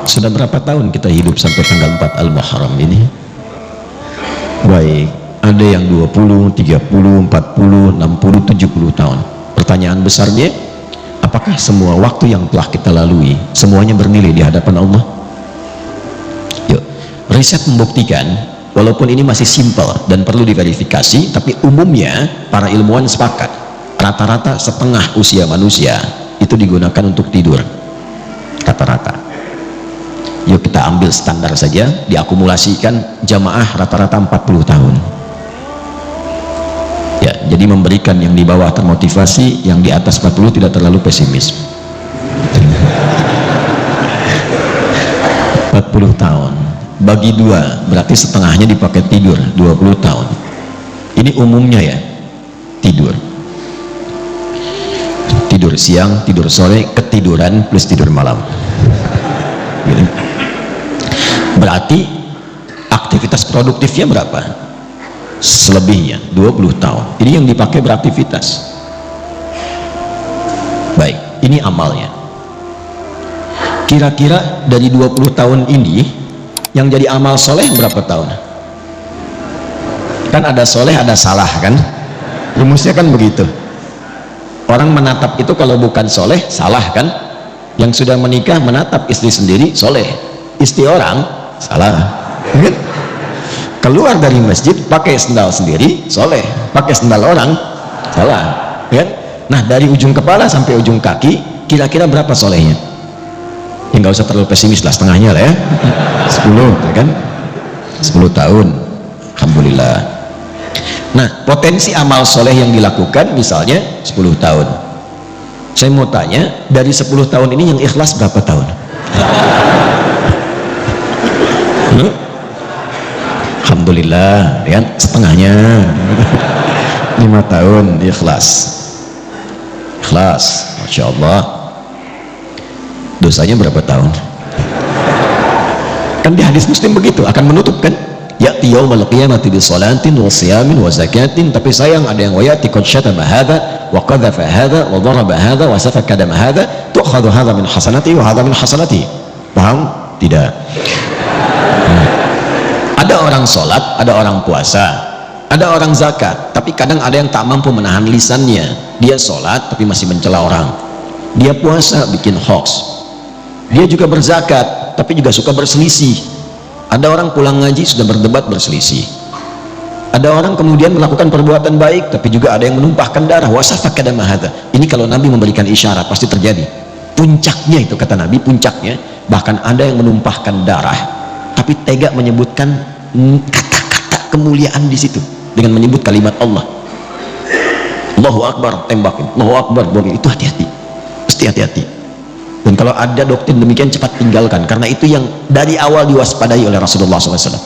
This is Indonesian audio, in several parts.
Sudah berapa tahun kita hidup sampai tanggal 4 Al-Muharram ini? Baik, ada yang 20, 30, 40, 60, 70 tahun. Pertanyaan besarnya, apakah semua waktu yang telah kita lalui semuanya bernilai di hadapan Allah? Yuk, riset membuktikan, walaupun ini masih simpel dan perlu diverifikasi, tapi umumnya para ilmuwan sepakat rata-rata setengah usia manusia itu digunakan untuk tidur, rata-rata. Yuk kita ambil standar saja, diakumulasikan jamaah rata-rata 40 tahun ya, jadi memberikan yang di bawah termotivasi, yang di atas 40 tidak terlalu pesimis. 40 tahun bagi dua berarti setengahnya dipakai tidur, 20 tahun. Ini umumnya ya, tidur siang, tidur sore, ketiduran plus tidur malam gitu. Berarti aktivitas produktifnya berapa? Selebihnya 20 tahun. Ini yang dipakai beraktivitas. Baik, ini amalnya. Kira-kira dari 20 tahun ini yang jadi amal soleh berapa tahun? Kan ada soleh, ada salah kan? Rumusnya kan begitu. Orang menatap itu kalau bukan soleh, salah kan? Yang sudah menikah menatap istri sendiri, soleh. Istri orang, salah. Keluar dari masjid pakai sendal sendiri, soleh. Pakai sendal orang, salah. Nah, dari ujung kepala sampai ujung kaki kira-kira berapa solehnya? Ya nggak usah terlalu pesimis lah, setengahnya lah ya. 10 ya kan? 10 tahun, alhamdulillah. Nah, potensi amal soleh yang dilakukan misalnya 10 tahun. Saya mau tanya, dari 10 tahun ini yang ikhlas berapa tahun? Alhamdulillah ya, setengahnya. 5 tahun ikhlas, Masya Allah. Dosanya berapa tahun? Kan di hadis Muslim begitu, akan menutup kan, ya'ti yaumal qiyamati bi salatin wa siyamin wa zakatin, tapi sayang ada yang wayati qad syatama hadha wa qadhafa hadha wa daraba hadha wa safaka dama hadha, tu'khadhu hadha min hasanati wa hadha min hasanati. Paham? Tidak. Ada orang sholat, ada orang puasa, ada orang zakat, tapi kadang ada yang tak mampu menahan lisannya. Dia sholat tapi masih mencela orang, dia puasa bikin hoax, dia juga berzakat tapi juga suka berselisih. Ada orang pulang ngaji sudah berdebat berselisih. Ada orang kemudian melakukan perbuatan baik tapi juga ada yang menumpahkan darah. Wasafaka dama hadza. Ini kalau Nabi memberikan isyarat pasti terjadi. Puncaknya itu kata Nabi, puncaknya bahkan ada yang menumpahkan darah tapi tega menyebutkan kata-kata kemuliaan di situ dengan menyebut kalimat Allah. Allahu Akbar, tembakin. Allahu Akbar, bom. Itu hati-hati, mesti hati-hati. Dan kalau ada doktrin demikian cepat tinggalkan, karena itu yang dari awal diwaspadai oleh Rasulullah SAW.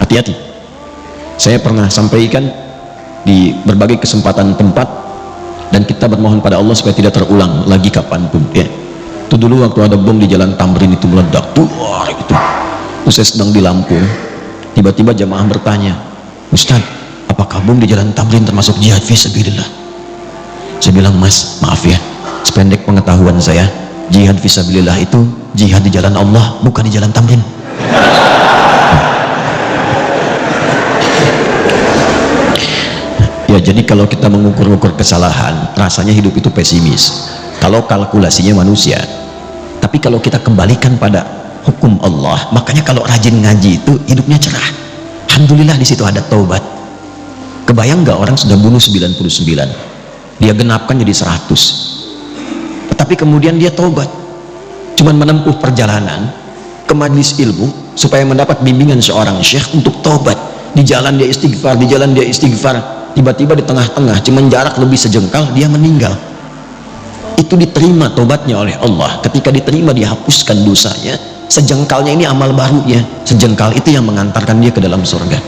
Hati-hati. Saya pernah sampaikan di berbagai kesempatan tempat, dan kita bermohon pada Allah supaya tidak terulang lagi kapanpun ya. Itu dulu waktu ada bom di Jalan Tamrin itu meledak tuh, itu saya sedang di Lampung, tiba-tiba jamaah bertanya, Ustaz, apakah bom di Jalan Tamrin termasuk jihad fisabilillah? Saya bilang, Mas, maaf ya, sependek pengetahuan saya, jihad fisabilillah itu jihad di jalan Allah, bukan di Jalan Tamrin. Ya, jadi kalau kita mengukur-ukur kesalahan, rasanya hidup itu pesimis kalau kalkulasinya manusia. Tapi kalau kita kembalikan pada hukum Allah, makanya kalau rajin ngaji itu hidupnya cerah. Alhamdulillah, di situ ada taubat. Kebayang nggak orang sudah bunuh 99, dia genapkan jadi 100, tetapi kemudian dia taubat, cuman menempuh perjalanan ke majelis ilmu supaya mendapat bimbingan seorang syekh untuk taubat. Di jalan dia istighfar, tiba-tiba di tengah-tengah cuman jarak lebih sejengkal dia meninggal. Itu diterima taubatnya oleh Allah. Ketika diterima dihapuskan dosanya. Sejengkalnya ini amal barunya, sejengkal itu yang mengantarkan dia ke dalam surga.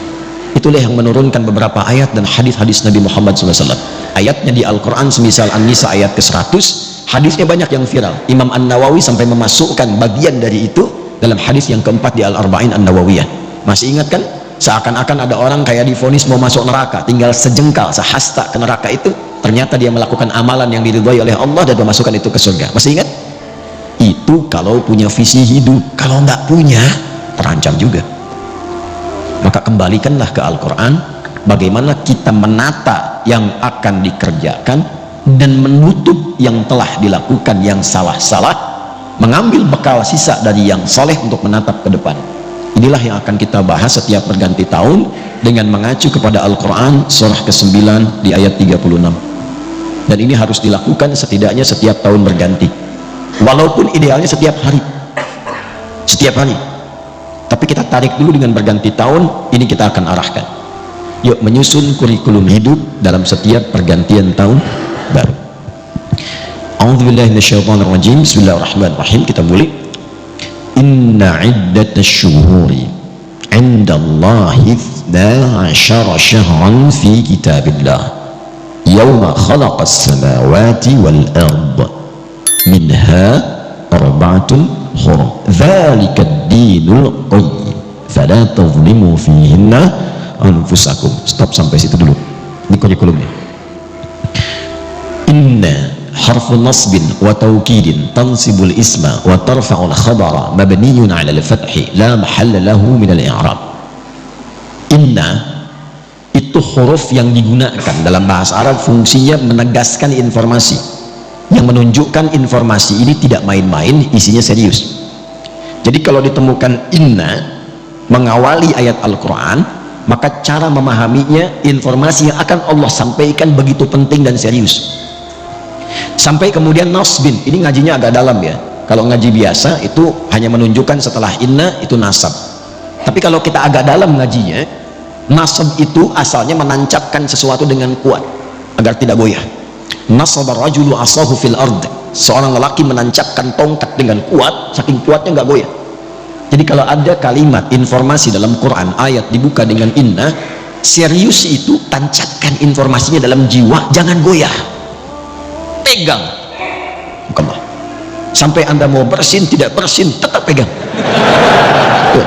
Itulah yang menurunkan beberapa ayat dan hadis-hadis Nabi Muhammad SAW. Ayatnya di Al-Quran semisal An-Nisa ayat ke-100, hadisnya banyak yang viral. Imam An-Nawawi sampai memasukkan bagian dari itu dalam hadis yang keempat di Al-Arba'in An-Nawawiyah. Masih ingat kan? Seakan-akan ada orang kayak divonis mau masuk neraka, tinggal sejengkal, sehasta ke neraka itu, ternyata dia melakukan amalan yang diridhai oleh Allah dan memasukkan itu ke surga. Masih ingat? Itu kalau punya visi hidup. Kalau nggak punya, terancam juga. Maka kembalikanlah ke Al-Quran, bagaimana kita menata yang akan dikerjakan dan menutup yang telah dilakukan yang salah-salah, mengambil bekal sisa dari yang soleh untuk menatap ke depan. Inilah yang akan kita bahas setiap berganti tahun dengan mengacu kepada Al-Quran surah ke-9 di ayat 36. Dan ini harus dilakukan setidaknya setiap tahun berganti, walaupun idealnya setiap hari, tapi kita tarik dulu dengan berganti tahun. Ini kita akan arahkan. Yuk menyusun kurikulum hidup dalam setiap pergantian tahun baru. A'udzubillahi minasyaitonirrajim. Bismillahirrahmanirrahim. Kita mulai. Inna iddatash syuhuri 'indallahi 12 syahran fi kitabillah yawma khalaqas samawati wal ard minha arba'atun hurum dzalika ad-dinul qayyim fala tadhlimu fihinna anfusakum. Stop sampai situ dulu. Ini kurikulumnya. Inna harfu nasbin wa taukidin tansibul isma wa tarfa'ul khabara mabniyun 'ala al-fathi la mahalla lahu min al-i'rab. Inna itu huruf yang digunakan dalam bahasa Arab, fungsinya menegaskan informasi, yang menunjukkan informasi ini tidak main-main, isinya serius. Jadi kalau ditemukan inna mengawali ayat Al-Quran, maka cara memahaminya, informasi yang akan Allah sampaikan begitu penting dan serius. Sampai kemudian nasbin, ini ngajinya agak dalam ya. Kalau ngaji biasa itu hanya menunjukkan setelah inna itu nasab. Tapi kalau kita agak dalam ngajinya, nasab itu asalnya menancapkan sesuatu dengan kuat agar tidak goyah. Nasaba rajulu asahu fil ard, seorang lelaki menancapkan tongkat dengan kuat, saking kuatnya nggak goyah. Jadi kalau ada kalimat informasi dalam Quran, ayat dibuka dengan inna, serius itu, tancapkan informasinya dalam jiwa, jangan goyah, pegang. Bukanlah sampai anda mau bersin tidak bersin, tetap pegang. Tuh,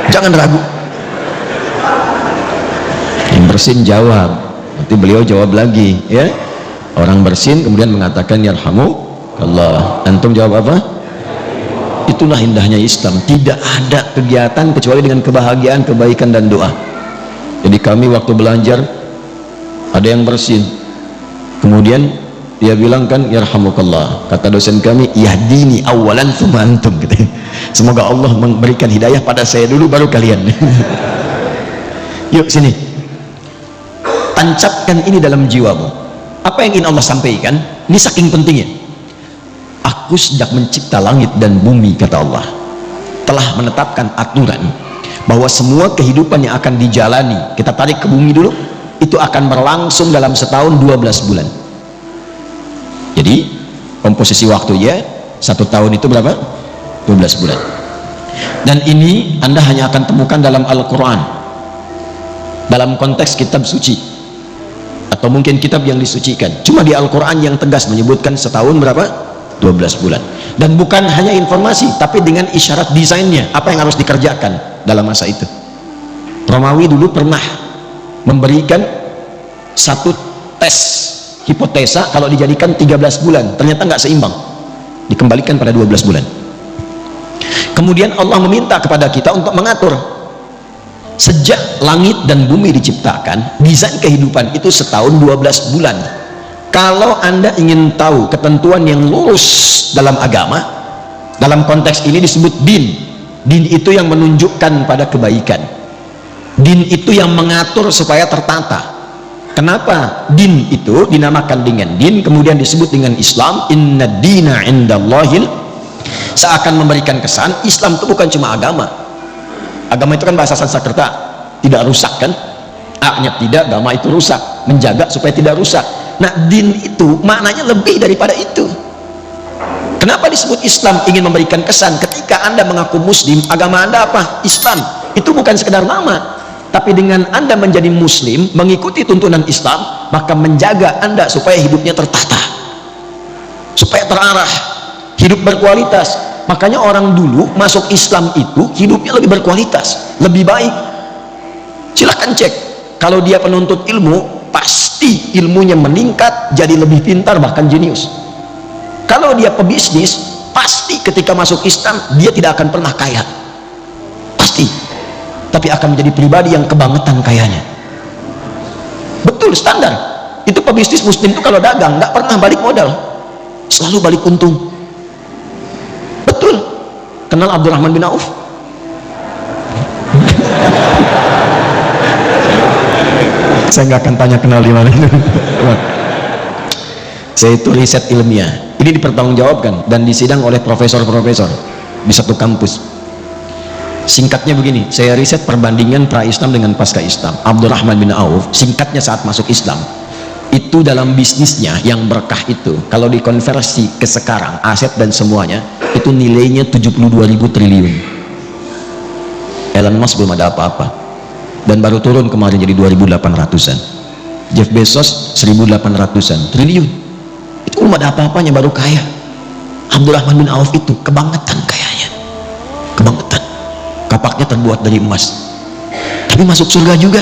jangan ragu. Yang bersin jawab, nanti beliau jawab lagi ya. Orang bersin kemudian mengatakan yarhamukallah, antum jawab apa? Itulah indahnya Islam, tidak ada kegiatan kecuali dengan kebahagiaan, kebaikan dan doa. Jadi kami waktu belajar ada yang bersin, kemudian dia bilang kan yarhamukallah, kata dosen kami, yahdini awalan tsumma antum gitu. Semoga Allah memberikan hidayah pada saya dulu baru kalian. Yuk sini, tancapkan ini dalam jiwamu. Apa yang ingin Allah sampaikan? Ini saking pentingnya. Aku sejak mencipta langit dan bumi, kata Allah, telah menetapkan aturan bahwa semua kehidupan yang akan dijalani, kita tarik ke bumi dulu, itu akan berlangsung dalam setahun 12 bulan. Jadi komposisi waktunya 1 tahun itu berapa? 12 bulan. Dan ini Anda hanya akan temukan dalam Al-Quran, dalam konteks kitab suci, atau mungkin kitab yang disucikan. Cuma di Al-Quran yang tegas menyebutkan setahun berapa? 12 bulan. Dan bukan hanya informasi, tapi dengan isyarat desainnya, apa yang harus dikerjakan dalam masa itu. Romawi dulu pernah memberikan satu tes hipotesa, kalau dijadikan 13 bulan ternyata nggak seimbang, dikembalikan pada 12 bulan. Kemudian Allah meminta kepada kita untuk mengatur. Sejak langit dan bumi diciptakan, desain kehidupan itu setahun 12 bulan. Kalau Anda ingin tahu ketentuan yang lurus dalam agama, dalam konteks ini disebut din. Din itu yang menunjukkan pada kebaikan, din itu yang mengatur supaya tertata. Kenapa din itu dinamakan dengan din, kemudian disebut dengan Islam? Inna dina indallahil, seakan memberikan kesan Islam itu bukan cuma agama. Agama itu kan bahasa Sanskerta, tidak rusak kan? A-nya tidak, agama itu rusak, menjaga supaya tidak rusak. Nah, din itu maknanya lebih daripada itu. Kenapa disebut Islam? Ingin memberikan kesan ketika Anda mengaku Muslim, agama Anda apa? Islam. Itu bukan sekedar nama, tapi dengan Anda menjadi Muslim, mengikuti tuntunan Islam, maka menjaga Anda supaya hidupnya tertata, supaya terarah, hidup berkualitas. Makanya orang dulu masuk Islam itu hidupnya lebih berkualitas, lebih baik. Silahkan cek, kalau dia penuntut ilmu, pasti ilmunya meningkat, jadi lebih pintar, bahkan jenius. Kalau dia pebisnis, pasti pasti ketika masuk Islam dia tidak akan pernah kaya, pasti, tapi akan menjadi pribadi yang kebangetan kayanya. Betul, standar itu pebisnis muslim itu kalau dagang nggak pernah balik modal, selalu balik untung. Betul. Kenal Abdurrahman bin Auf? Saya nggak akan tanya kenal di mana. Saya itu riset ilmiah, ini dipertanggungjawabkan dan disidang oleh profesor-profesor di satu kampus. Singkatnya begini, saya riset perbandingan pra-Islam dengan pasca Islam. Abdurrahman bin Auf, singkatnya saat masuk Islam itu dalam bisnisnya yang berkah itu, kalau dikonversi ke sekarang aset dan semuanya itu nilainya 72.000 triliun. Elon Musk belum ada apa-apa dan baru turun kemarin jadi 2.800-an. Jeff Bezos 1.800-an triliun, itu belum ada apa-apanya baru kaya. Abdurrahman bin Auf itu kebangetan kayanya, kebangetan. Kapaknya terbuat dari emas, tapi masuk surga juga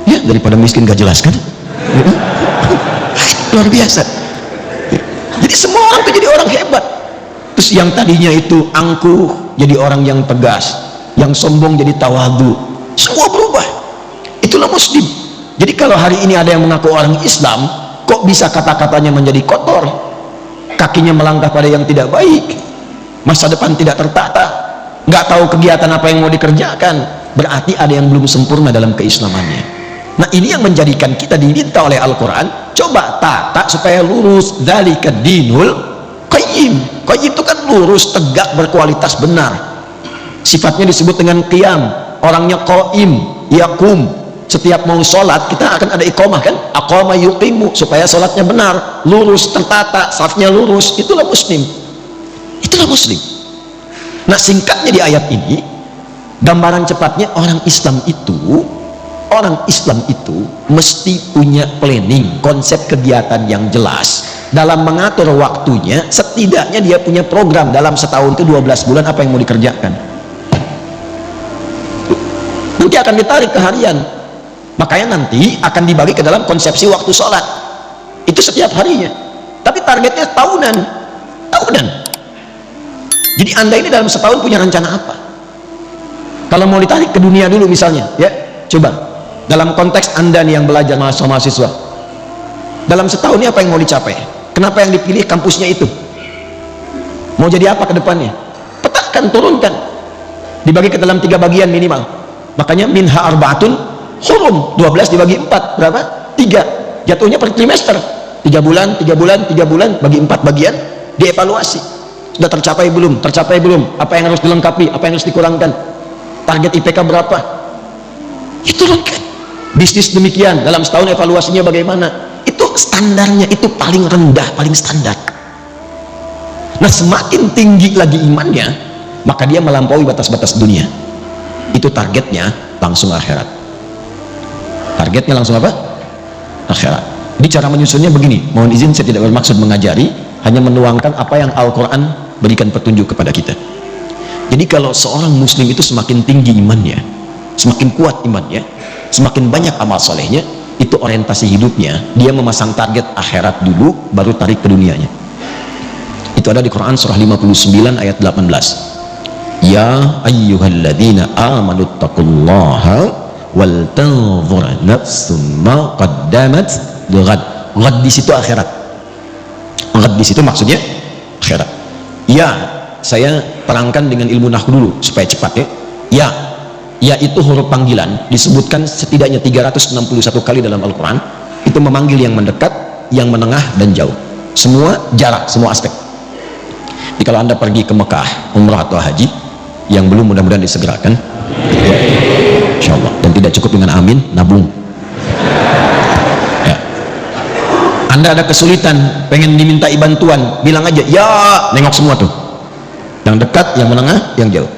ya, daripada miskin gak jelas kan. Luar biasa. Jadi semua orang itu jadi orang hebat. Terus yang tadinya itu angkuh jadi orang yang tegas, yang sombong jadi tawadu, semua berubah. Itulah muslim. Jadi kalau hari ini ada yang mengaku orang Islam, kok bisa kata-katanya menjadi kotor, kakinya melangkah pada yang tidak baik, masa depan tidak tertata, nggak tahu kegiatan apa yang mau dikerjakan, berarti ada yang belum sempurna dalam keislamannya. Nah ini yang menjadikan kita diminta oleh Al-Quran, coba tata supaya lurus. Dzalika dinul qayyim. Qayyim itu kan lurus, tegak, berkualitas, benar. Sifatnya disebut dengan qiyam, orangnya qaim, yakum. Setiap mau sholat kita akan ada iqamah kan, aqama yuqimu, supaya sholatnya benar, lurus, tertata, safnya lurus. Itulah muslim, itulah muslim. Nah singkatnya di ayat ini, gambaran cepatnya orang Islam itu mesti punya planning, konsep kegiatan yang jelas dalam mengatur waktunya. Setidaknya dia punya program dalam setahun itu 12 bulan apa yang mau dikerjakan, nanti akan ditarik ke harian. Makanya nanti akan dibagi ke dalam konsepsi waktu sholat itu setiap harinya, tapi targetnya tahunan. Jadi anda ini dalam setahun punya rencana apa? Kalau mau ditarik ke dunia dulu misalnya ya, coba dalam konteks anda nih yang belajar mahasiswa, dalam setahun ini apa yang mau dicapai? Kenapa yang dipilih kampusnya itu? Mau jadi apa ke depannya? Petakan, turunkan, dibagi ke dalam 3 bagian minimal. Makanya minha arbaatun hurum, 12 dibagi 4 berapa? 3. Jatuhnya per trimester, 3 bulan, 3 bulan, 3 bulan, bagi 4 bagian, dievaluasi. Sudah tercapai belum? Tercapai belum? Apa yang harus dilengkapi? Apa yang harus dikurangkan? Target IPK berapa? Itu lengkap. Bisnis demikian, dalam setahun evaluasinya bagaimana? Itu standarnya, itu paling rendah, paling standar. Nah semakin tinggi lagi imannya, maka dia melampaui batas-batas dunia. Itu targetnya langsung akhirat. Targetnya langsung apa? Akhirat. Jadi cara menyusunnya begini, mohon izin saya tidak bermaksud mengajari, hanya menuangkan apa yang Al-Quran berikan petunjuk kepada kita. Jadi kalau seorang muslim itu semakin tinggi imannya, semakin kuat imannya, semakin banyak amal solehnya, itu orientasi hidupnya, dia memasang target akhirat dulu, baru tarik ke dunianya. Itu ada di Quran surah 59 ayat 18. Ya ayyuhalladzina amanu taqullaha wal tanzur nafsum ma qaddamat lighad. Ghad di situ akhirat. Ghad di situ maksudnya akhirat. Ya, saya terangkan dengan ilmu nahwu dulu supaya cepat ya. Ya itu huruf panggilan, disebutkan setidaknya 361 kali dalam Al-Quran. Itu memanggil yang mendekat, yang menengah, dan jauh. Semua jarak, semua aspek. Jadi kalau anda pergi ke Mekah, umrah atau haji, yang belum mudah-mudahan disegerakan ya, insya Allah. Dan tidak cukup dengan amin, nabung ya. Anda ada kesulitan, pengen dimintai bantuan, bilang aja ya, nengok semua tuh, yang dekat, yang menengah, yang jauh.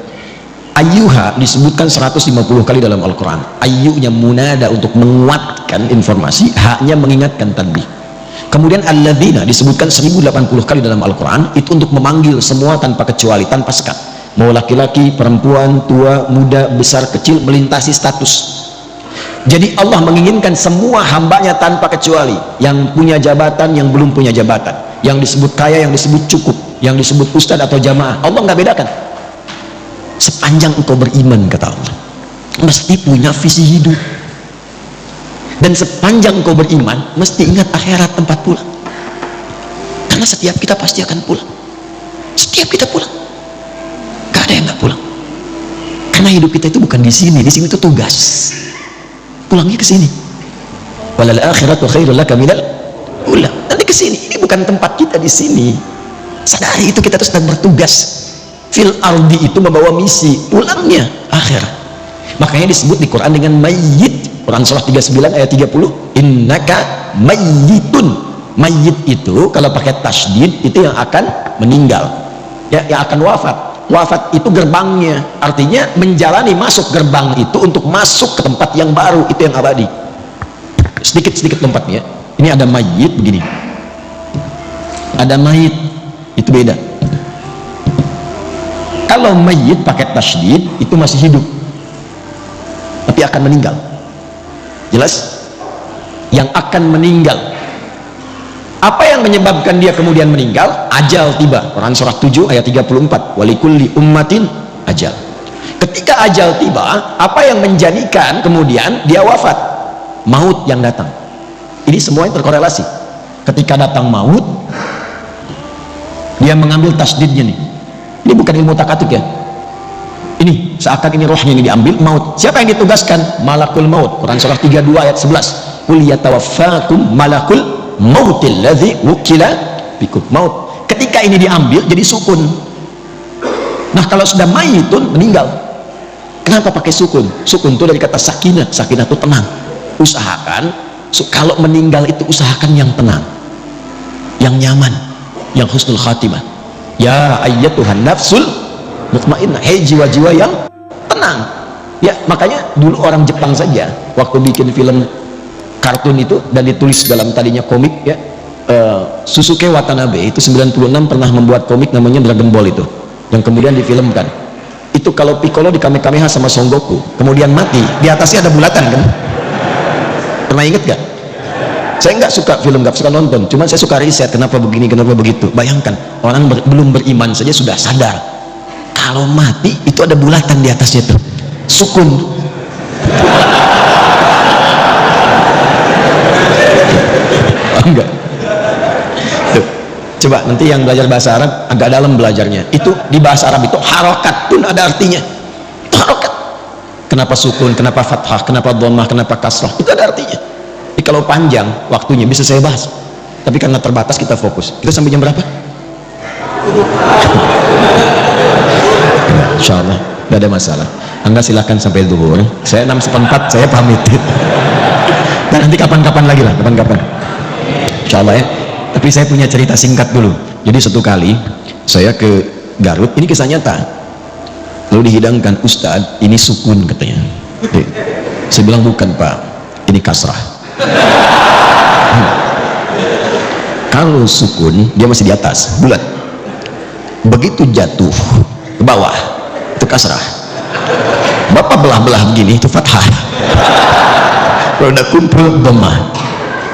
Ayyuha disebutkan 150 kali dalam Al-Quran. Ayyunya munada untuk menguatkan informasi, haknya mengingatkan tanbih. Kemudian alladzina disebutkan 1080 kali dalam Al-Quran, itu untuk memanggil semua tanpa kecuali, tanpa sekat, mau laki-laki, perempuan, tua, muda, besar, kecil, melintasi status. Jadi Allah menginginkan semua hambanya tanpa kecuali, yang punya jabatan, yang belum punya jabatan, yang disebut kaya, yang disebut cukup, yang disebut ustadz atau jamaah, Allah nggak bedakan. Sepanjang engkau beriman, kata Allah, mesti punya visi hidup. Dan sepanjang engkau beriman, mesti ingat akhirat, tempat pulang. Karena setiap kita pasti akan pulang. Setiap kita pulang, gak ada yang gak pulang. Karena hidup kita itu bukan di sini itu tugas. Pulangnya ke sini. Walal akhiratu khairul laka minal ula. Nanti ke sini. Ini bukan tempat kita di sini. Sadari itu, kita terus sedang bertugas. Fil ardi itu membawa misi, pulangnya akhirat. Makanya disebut di Quran dengan mayyit. Quran surah 39 ayat 30, innaka mayyitun. Mayyit itu kalau pakai tasydid itu yang akan meninggal, ya, yang akan wafat. Wafat itu gerbangnya, artinya menjalani masuk gerbang itu untuk masuk ke tempat yang baru, itu yang abadi. Sedikit-sedikit lompatnya. Ini ada mayyit begini, ada mayit, itu beda. Kalau mayyit pakai tasydid itu masih hidup tapi akan meninggal. Jelas? Yang akan meninggal. Apa yang menyebabkan dia kemudian meninggal? Ajal tiba. Quran surah 7 ayat 34, walikulli ummatin ajal. Ketika ajal tiba, apa yang menjadikan kemudian dia wafat? Maut yang datang. Ini semuanya terkorelasi. Ketika datang maut, dia mengambil tasdidnya nih. Ini bukan ilmu takatuk ya. Ini seakan ini rohnya ini diambil, maut. Siapa yang ditugaskan? Malakul maut. Quran surah 32 ayat 11. Qul yatawaffakum malakul mautil ladzi wukila bikum. Maut. Ketika ini diambil jadi sukun. Nah, kalau sudah mayitun, meninggal. Kenapa pakai sukun? Sukun itu dari kata sakinah. Sakinah itu tenang. Usahakan kalau meninggal itu usahakan yang tenang, yang nyaman, yang husnul khatimah. Ya ayyatuhan nafsul mutmainnah, hei jiwa-jiwa yang tenang. Ya, makanya dulu orang Jepang saja waktu bikin film kartun itu dan ditulis dalam tadinya komik ya, Susuke Watanabe itu 96 pernah membuat komik namanya Dragon Ball itu, yang kemudian difilmkan. Itu kalau Piccolo di Kamehameha sama Son Goku kemudian mati, di atasnya ada bulatan kan? Pernah inget gak? Saya nggak suka film, nggak suka nonton, cuman saya suka riset kenapa begini, kenapa begitu. Bayangkan orang belum beriman saja sudah sadar kalau mati itu ada bulatan di atasnya tuh, sukun. Enggak. Tuh, coba nanti yang belajar bahasa Arab agak dalam belajarnya. Itu di bahasa Arab itu harokat pun ada artinya. Itu harokat. Kenapa sukun, kenapa fathah, kenapa dhammah, kenapa kasrah, itu ada artinya. Jadi kalau panjang waktunya bisa saya bahas. Tapi karena terbatas kita fokus. Kita sampai jam berapa? Insya Allah gak ada masalah. Anda silahkan sampai zuhur. Saya 6:04 saya pamit. Dan nanti kapan-kapan lagi lah, kapan-kapan. Insya Allah ya. Tapi saya punya cerita singkat dulu. Jadi satu kali saya ke Garut, ini kisah nyata. Lalu dihidangkan, Ustadz ini sukun katanya. Saya bilang bukan Pak, ini kasrah. Kalau sukun dia masih di atas, bulat. Begitu jatuh ke bawah itu kasrah. Bapak belah-belah begini itu fathah. Kalau udah kumpul dhammah.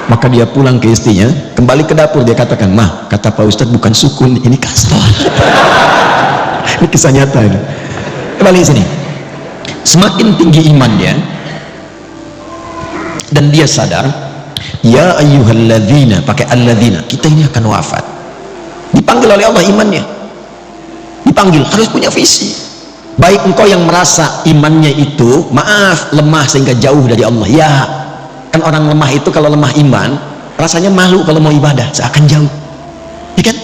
Maka dia pulang ke istrinya, kembali ke dapur, dia katakan, "Mah, kata Pak Ustadz bukan sukun, ini kasrah." Ini kisah nyata ini. Kembali sini. Semakin tinggi imannya dan dia sadar, ya ayyuhalladzina, pakai alladzina, kita ini akan wafat. Dipanggil oleh Allah imannya. Dipanggil, harus punya visi. Baik engkau yang merasa imannya itu maaf lemah sehingga jauh dari Allah, ya kan orang lemah itu kalau lemah iman rasanya malu kalau mau ibadah, seakan jauh ya kan,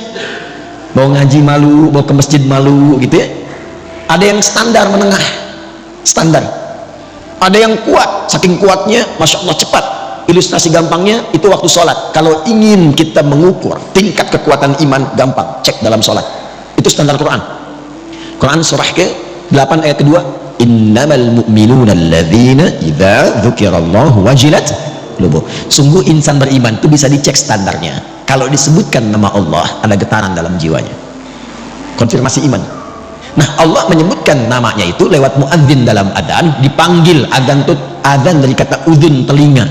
mau ngaji malu, mau ke masjid malu gitu ya. Ada yang standar menengah, standar. Ada yang kuat, saking kuatnya Masya Allah cepat. Ilustrasi gampangnya itu waktu sholat. Kalau ingin kita mengukur tingkat kekuatan iman, gampang cek dalam sholat. Itu standar Quran. Quran surah ke-8 ayat kedua, innamal mu'minuna alladzina idza dzukirallahu wajilat qulubuhum. Sungguh insan beriman itu bisa dicek standarnya. Kalau disebutkan nama Allah ada getaran dalam jiwanya, konfirmasi iman. Nah, Allah menyebutkan namanya itu lewat muadzin dalam adzan, dipanggil. Adzan itu adzan dari kata udhun, telinga.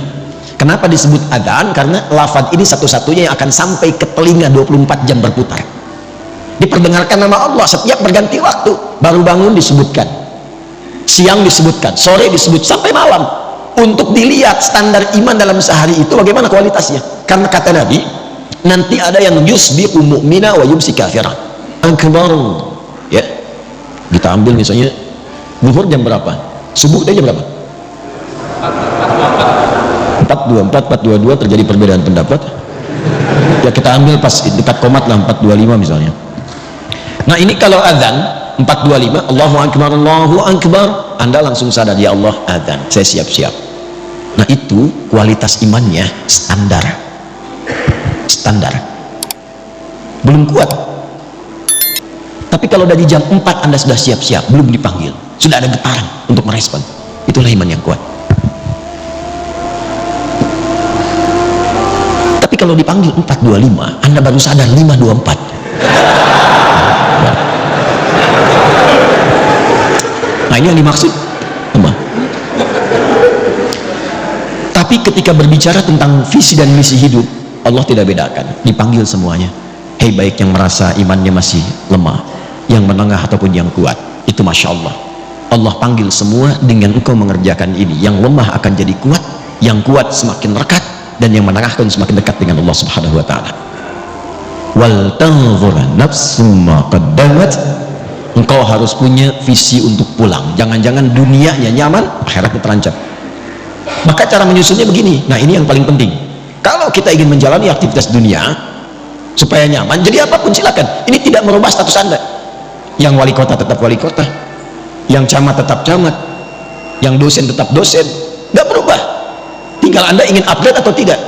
Kenapa disebut adzan? Karena lafaz ini satu-satunya yang akan sampai ke telinga 24 jam berputar. diperdengarkan nama Allah setiap berganti waktu. Baru bangun disebutkan, siang disebutkan, sore disebut, sampai malam, untuk dilihat standar iman dalam sehari itu bagaimana kualitasnya. Karena kata Nabi, nanti ada yang yusbiqu mu'mina wa yumsi kafira. Akbar, ya, kita ambil misalnya zuhur jam berapa, subuh jam berapa, 4.24, 4.22, terjadi perbedaan pendapat ya, kita ambil pas dekat komat lah, 4.25 misalnya. Nah ini kalau azan 4.25, Allahu Akbar, Allahu Akbar, Anda langsung sadar, ya Allah azan, saya siap-siap. Nah itu kualitas imannya standar, belum kuat. Tapi kalau dari jam 4 Anda sudah siap-siap, belum dipanggil, sudah ada getaran untuk merespon, itulah iman yang kuat. Tapi kalau dipanggil 4.25, Anda baru sadar 5.24. Nah ini yang dimaksud. Tapi ketika berbicara tentang visi dan misi hidup, Allah tidak bedakan, dipanggil semuanya. Hei, baik yang merasa imannya masih lemah, yang menengah ataupun yang kuat, itu Masya Allah, Allah panggil semua dengan engkau mengerjakan ini. Yang lemah akan jadi kuat, yang kuat semakin rekat, dan yang menengah akan semakin dekat dengan Allah Subhanahu wa ta'ala. Wal tanzur nafsum ma qaddamat, engkau harus punya visi untuk pulang. Jangan-jangan dunianya nyaman, akhiratnya terancam. Maka cara menyusunnya begini. Nah ini yang paling penting. Kalau kita ingin menjalani aktivitas dunia supaya nyaman, jadi apapun silakan. Ini tidak merubah status Anda. Yang wali kota tetap wali kota, yang camat tetap camat, yang dosen tetap dosen, nggak berubah. Tinggal Anda ingin upgrade atau tidak.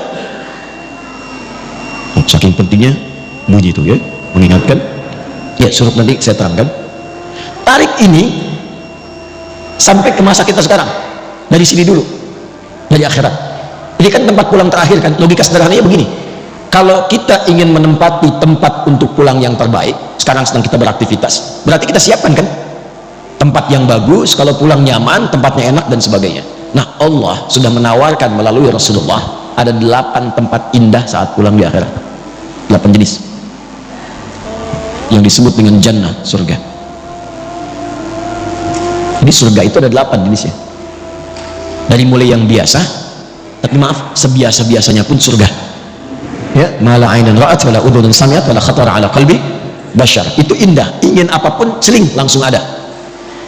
Saking pentingnya bunyi itu ya, mengingatkan. Ya suruh nanti saya terangkan. Tarik ini sampai ke masa kita sekarang, dari sini dulu, dari akhirat. Ini kan tempat pulang terakhir kan. Logika sederhananya begini, kalau kita ingin menempati tempat untuk pulang yang terbaik, sekarang sedang kita beraktivitas, berarti kita siapkan kan tempat yang bagus, kalau pulang nyaman, tempatnya enak dan sebagainya. Nah Allah sudah menawarkan melalui Rasulullah ada 8 tempat indah saat pulang di akhirat, 8 jenis yang disebut dengan jannah, surga. Jadi surga itu ada 8 jenisnya, dari mulai yang biasa, tapi maaf, sebiasa-biasanya pun surga ya, mala ainan ra'at wala udhunun sami'at wala khatara ala qalbi bashar. Itu indah, ingin apapun celing langsung ada.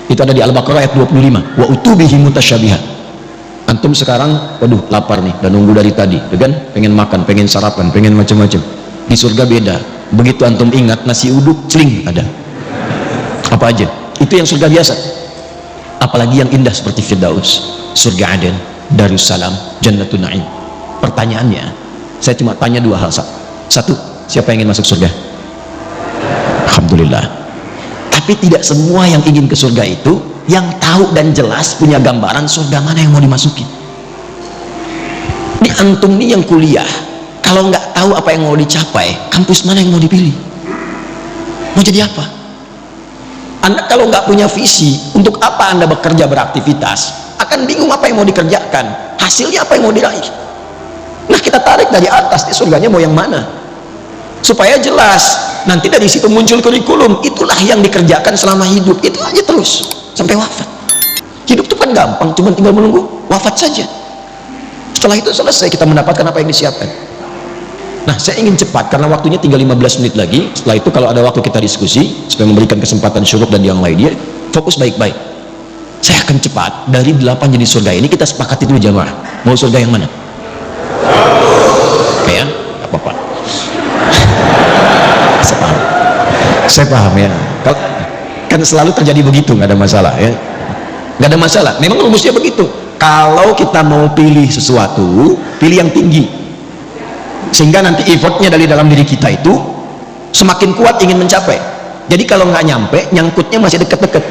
Itu ada di Al-Baqarah ayat 25. Wa utubihi mutasyabihat. Antum sekarang waduh lapar nih dan nunggu dari tadi, kan pengen makan, pengen sarapan, pengen macam-macam. Di surga beda, begitu antum ingat nasi uduk celing ada apa aja, itu yang surga biasa. Apalagi yang indah seperti Firdaus, surga Aden, Darussalam, Jannatun Na'im. Pertanyaannya, saya cuma tanya 2 hal. Satu, siapa yang ingin masuk surga? Alhamdulillah. Tapi tidak semua yang ingin ke surga itu yang tahu dan jelas punya gambaran surga mana yang mau dimasuki. Ini antum nih yang kuliah, kalau nggak tahu apa yang mau dicapai, kampus mana yang mau dipilih? Mau jadi apa? Anda kalau nggak punya visi, untuk apa Anda bekerja beraktivitas? Akan bingung apa yang mau dikerjakan, hasilnya apa yang mau diraih. Nah kita tarik dari atas, di surganya mau yang mana, supaya jelas. Nanti dari situ muncul kurikulum, itulah yang dikerjakan selama hidup, itu aja terus sampai wafat. Hidup itu kan gampang, cuma tinggal menunggu wafat saja. Setelah itu selesai, kita mendapatkan apa yang disiapkan. Nah saya ingin cepat karena waktunya tinggal 15 menit lagi. Setelah itu kalau ada waktu kita diskusi supaya memberikan kesempatan syuruk dan yang lainnya. Fokus baik-baik. Saya akan cepat. Dari 8 jenis surga ini kita sepakati dulu jamaah, mau surga yang mana? Oke ya, gak apa-apa. Saya paham ya, kan selalu terjadi begitu, nggak ada masalah ya, nggak ada masalah. Memang rumusnya begitu. Kalau kita mau pilih sesuatu, pilih yang tinggi, sehingga nanti effortnya dari dalam diri kita itu semakin kuat ingin mencapai. Jadi kalau nggak nyampe, nyangkutnya masih deket-deket.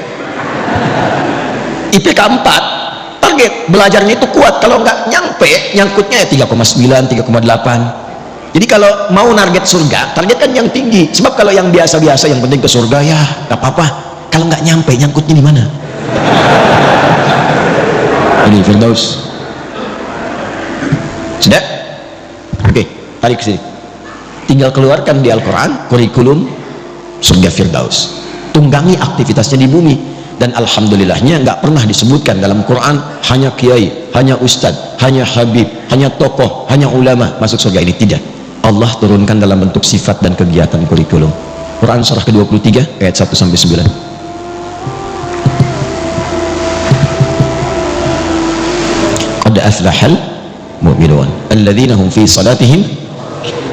IPK 4, target belajarnya itu kuat. Kalau nggak nyampe, nyangkutnya ya 3,9, 3,8. Jadi kalau mau target surga, target kan yang tinggi. Sebab kalau yang biasa-biasa, yang penting ke surga ya nggak apa-apa. Kalau nggak nyampe, nyangkutnya di mana? Ini Firdaus. Sudah? Oke, tarik ke sini. Tinggal keluarkan di Al-Quran kurikulum surga Firdaus. Tunggangi aktivitasnya di bumi. Dan alhamdulillahnya nggak pernah disebutkan dalam Quran hanya kiai, hanya ustadz, hanya habib, hanya tokoh, hanya ulama masuk surga ini. Tidak. Allah turunkan dalam bentuk sifat dan kegiatan kurikulum. Quran surah ke-23 ayat 1 sampai 9. Qad aflahal mu'minun alladzina hum fi salatihim,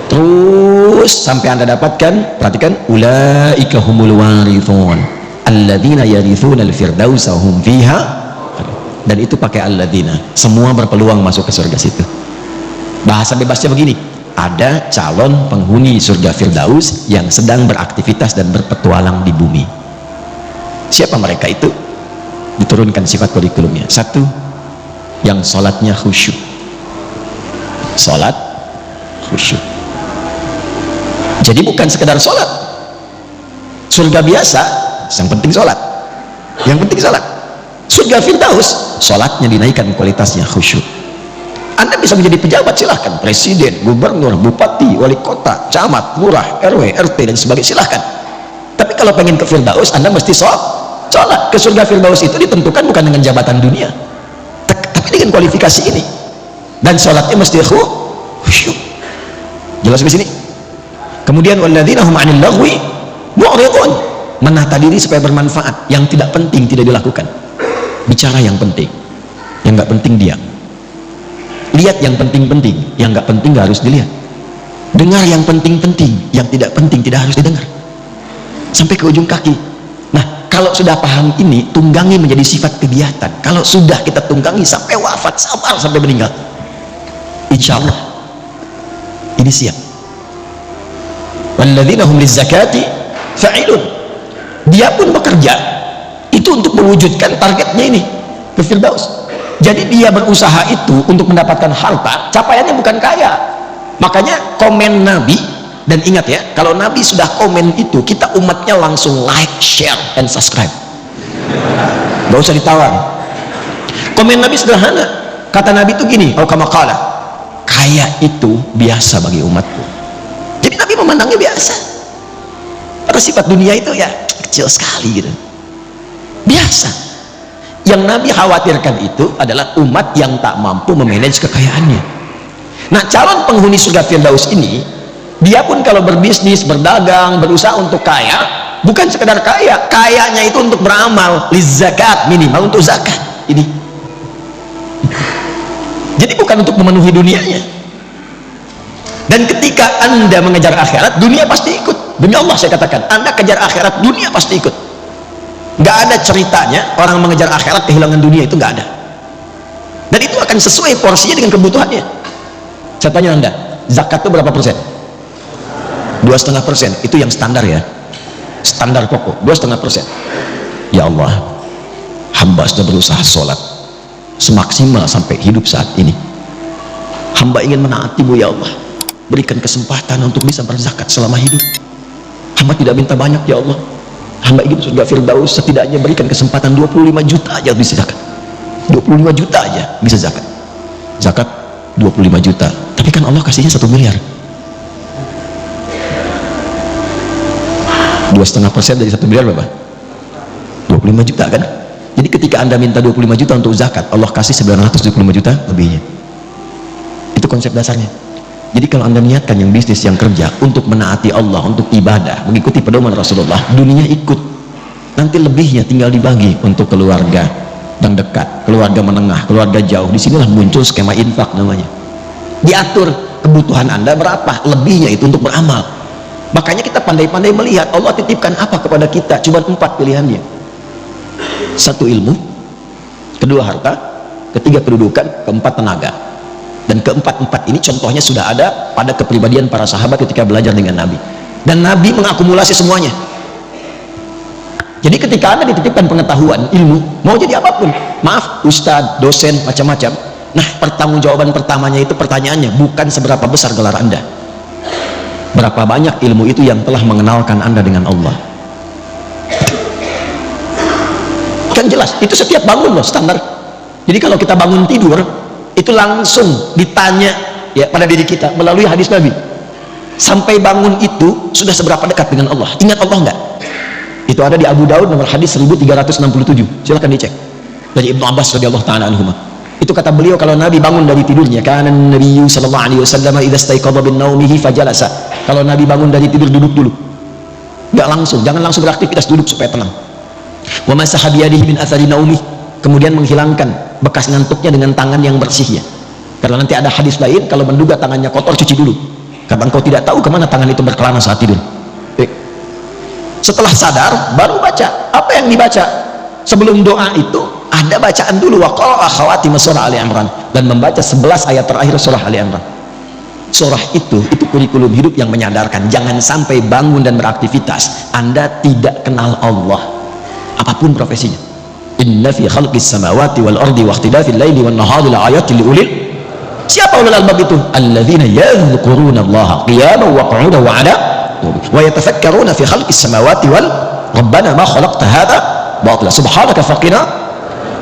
terus sampai Anda dapatkan, perhatikan, ulaika humul warithun alladzina yarithuna al-firdausa hum fiha, dan itu pakai alladzina, semua berpeluang masuk ke surga situ. Bahasa bebasnya begini, ada calon penghuni surga Firdaus yang sedang beraktivitas dan berpetualang di bumi. Siapa mereka itu? Diturunkan sifat kurikulumnya. Satu, yang sholatnya khusyuk. Sholat khusyuk. Jadi bukan sekedar sholat. Surga biasa yang penting sholat, yang penting sholat. Surga Firdaus sholatnya dinaikkan kualitasnya khusyuk. Anda bisa menjadi pejabat, silahkan, presiden, gubernur, bupati, wali kota, camat, lurah, RW, RT dan sebagainya, silahkan. Tapi kalau pengen ke Firdaus, Anda mesti sholat. Ke surga Firdaus itu ditentukan bukan dengan jabatan dunia, tapi dengan kualifikasi ini. Dan sholatnya mesti khusyuk. Jelas di sini. Kemudian walladzina hum 'anil lagwi mu'ridun, menata diri supaya bermanfaat. Yang tidak penting tidak dilakukan. Bicara yang penting, yang nggak penting diam. Lihat yang penting-penting, yang nggak penting nggak harus dilihat. Dengar yang penting-penting, yang tidak penting tidak harus didengar. Sampai ke ujung kaki. Nah, kalau sudah paham ini, tunggangi menjadi sifat kegiatan. Kalau sudah kita tunggangi sampai wafat, sabar sampai meninggal, insya Allah ini siap. Walladzina hum lizzakati fa'ilun, dia pun bekerja itu untuk mewujudkan targetnya ini ke Firdaus. Jadi dia berusaha itu untuk mendapatkan harta, capaiannya bukan kaya. Makanya komen Nabi, dan ingat ya, kalau Nabi sudah komen itu, kita umatnya langsung like, share, and subscribe. Gak usah ditawar. Komen Nabi sederhana. Kata Nabi itu gini, oh kama qala, kaya itu biasa bagi umatku. Jadi Nabi memandangnya biasa. Pada sifat dunia itu ya kecil sekali gitu, biasa. Yang Nabi khawatirkan itu adalah umat yang tak mampu memanage kekayaannya. Nah, calon penghuni surga Firdaus ini, dia pun kalau berbisnis, berdagang, berusaha untuk kaya, bukan sekedar kaya, kayanya itu untuk beramal, lizakat, minimal untuk zakat. Ini jadi bukan untuk memenuhi dunianya. Dan ketika Anda mengejar akhirat, dunia pasti ikut. Demi Allah saya katakan, Anda kejar akhirat, dunia pasti ikut. Nggak ada ceritanya orang mengejar akhirat kehilangan dunia, itu nggak ada. Dan itu akan sesuai porsinya dengan kebutuhannya. Saya tanya Anda, zakat itu berapa persen? 2,5%. Itu yang standar ya, standar pokok 2,5%. Ya Allah, hamba sudah berusaha sholat semaksimal sampai hidup saat ini. Hamba ingin menaati-Mu ya Allah, berikan kesempatan untuk bisa berzakat selama hidup. Hamba tidak minta banyak ya Allah, hamba ingin surga Firdaus, setidaknya berikan kesempatan 25 juta aja bisa zakat. 25 juta aja bisa zakat. Zakat 25 juta. Tapi kan Allah kasihnya 1 miliar. 2,5% dari 1 miliar berapa? 25 juta kan? Jadi ketika Anda minta 25 juta untuk zakat, Allah kasih 975 juta lebihnya. Itu konsep dasarnya. Jadi kalau Anda niatkan yang bisnis, yang kerja untuk menaati Allah, untuk ibadah, mengikuti pedoman Rasulullah, dunia ikut. Nanti lebihnya tinggal dibagi untuk keluarga yang dekat, keluarga menengah, keluarga jauh. Disinilah muncul skema infak namanya. Diatur kebutuhan Anda berapa, lebihnya itu untuk beramal. Makanya kita pandai-pandai melihat Allah titipkan apa kepada kita. Cuma 4 pilihannya. 1 ilmu, 2 harta, 3 kedudukan, 4 tenaga. Dan keempat-empat ini contohnya sudah ada pada kepribadian para sahabat ketika belajar dengan Nabi. Dan Nabi mengakumulasi semuanya. Jadi ketika Anda dititipkan pengetahuan, ilmu, mau jadi apapun, maaf, ustadz, dosen, macam-macam. Nah, pertanggungjawaban pertamanya itu, pertanyaannya bukan seberapa besar gelar Anda, berapa banyak ilmu itu yang telah mengenalkan Anda dengan Allah. Kan jelas, itu setiap bangun loh, standar. Jadi kalau kita bangun tidur, itu langsung ditanya ya pada diri kita melalui hadis Nabi. sampai bangun itu sudah seberapa dekat dengan Allah? Ingat Allah enggak? Itu ada di Abu Daud nomor hadis 1367, silahkan dicek, dari Ibnu Abbas radhiyallahu ta'ala anhuma. Itu kata beliau, kalau Nabi bangun dari tidurnya, kana Nabiyyu sallallahu alaihi wasallam idza istaiqadha min naumihi fajalasa. Kalau Nabi bangun dari tidur, duduk dulu, enggak langsung, jangan langsung beraktivitas, duduk supaya tenang. Wa masaha bi yadihi min athari naumih, kemudian menghilangkan bekas ngantuknya dengan tangan yang bersihnya. Karena nanti ada hadis lain, kalau menduga tangannya kotor, cuci dulu, karena engkau tidak tahu kemana tangan itu berkelana saat tidur. Setelah sadar baru baca. Apa yang dibaca? Sebelum doa itu ada bacaan dulu, wa qara'a khawatim surah Ali Imran, dan membaca 11 ayat terakhir surah Ali Imran. Surah itu kurikulum hidup yang menyadarkan jangan sampai bangun dan beraktivitas Anda tidak kenal Allah, apapun profesinya. Inna fi khalqis samawati wal ardi wa ikhtilafil laili wan nahari la ayatin liulil. Siapa ulul albab itu? Alladzina yadhkuruna Allah qiyaman wa qu'udan wa 'ala wa yatafakkaruna fi khalqis samawati wal rabbana ma khalaqta hadha batila subhanaka faqina.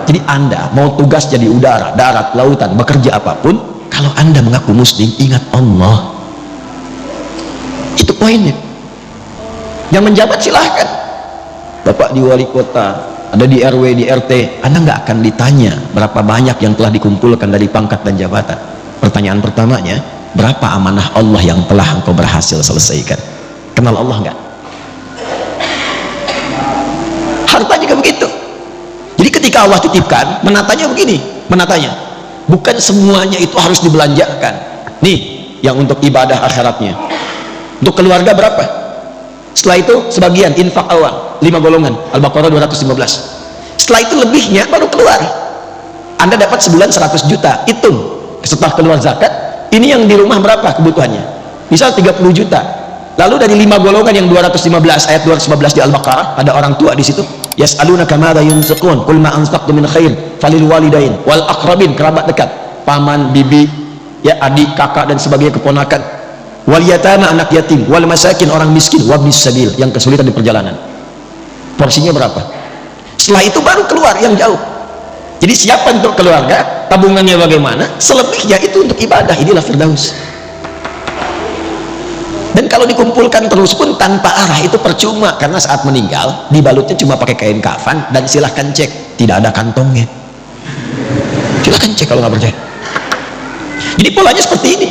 Jadi Anda mau tugas jadi udara, darat, lautan, bekerja apapun, kalau Anda mengaku muslim, ingat Allah. Itu poinnya. Yang menjabat silahkan, Bapak di wali kota, ada di RW, di RT, Anda nggak akan ditanya berapa banyak yang telah dikumpulkan dari pangkat dan jabatan. Pertanyaan pertamanya, berapa amanah Allah yang telah engkau berhasil selesaikan? Kenal Allah nggak? Harta juga begitu. Jadi ketika Allah titipkan, menatanya begini, menatanya bukan semuanya itu harus dibelanjakan. Nih yang untuk ibadah akhiratnya, untuk keluarga berapa? Setelah itu sebagian infak awal 5 golongan, Al-Baqarah 215. Setelah itu lebihnya baru keluar. Anda dapat sebulan 100 juta, hitung setelah keluar zakat, ini yang di rumah berapa kebutuhannya? Misal 30 juta. Lalu dari 5 golongan yang 215, ayat 215 di Al-Baqarah, ada orang tua di situ. Yas'alunaka madza yunfiqun qul ma anfaqtum min khair falil walidain wal aqrabin, kerabat dekat, paman, bibi, ya adik, kakak dan sebagainya, keponakan, wal yatama, anak yatim, wal masakin, orang miskin, wabnis sabil, yang kesulitan di perjalanan. Porsinya berapa? Setelah itu baru keluar yang jauh. Jadi siapa untuk keluarga, tabungannya bagaimana, selebihnya itu untuk ibadah. Inilah Firdaus. Dan kalau dikumpulkan terus pun tanpa arah itu percuma, karena saat meninggal dibalutnya cuma pakai kain kafan, dan silahkan cek tidak ada kantongnya. Silahkan cek kalau nggak percaya. Jadi polanya seperti ini.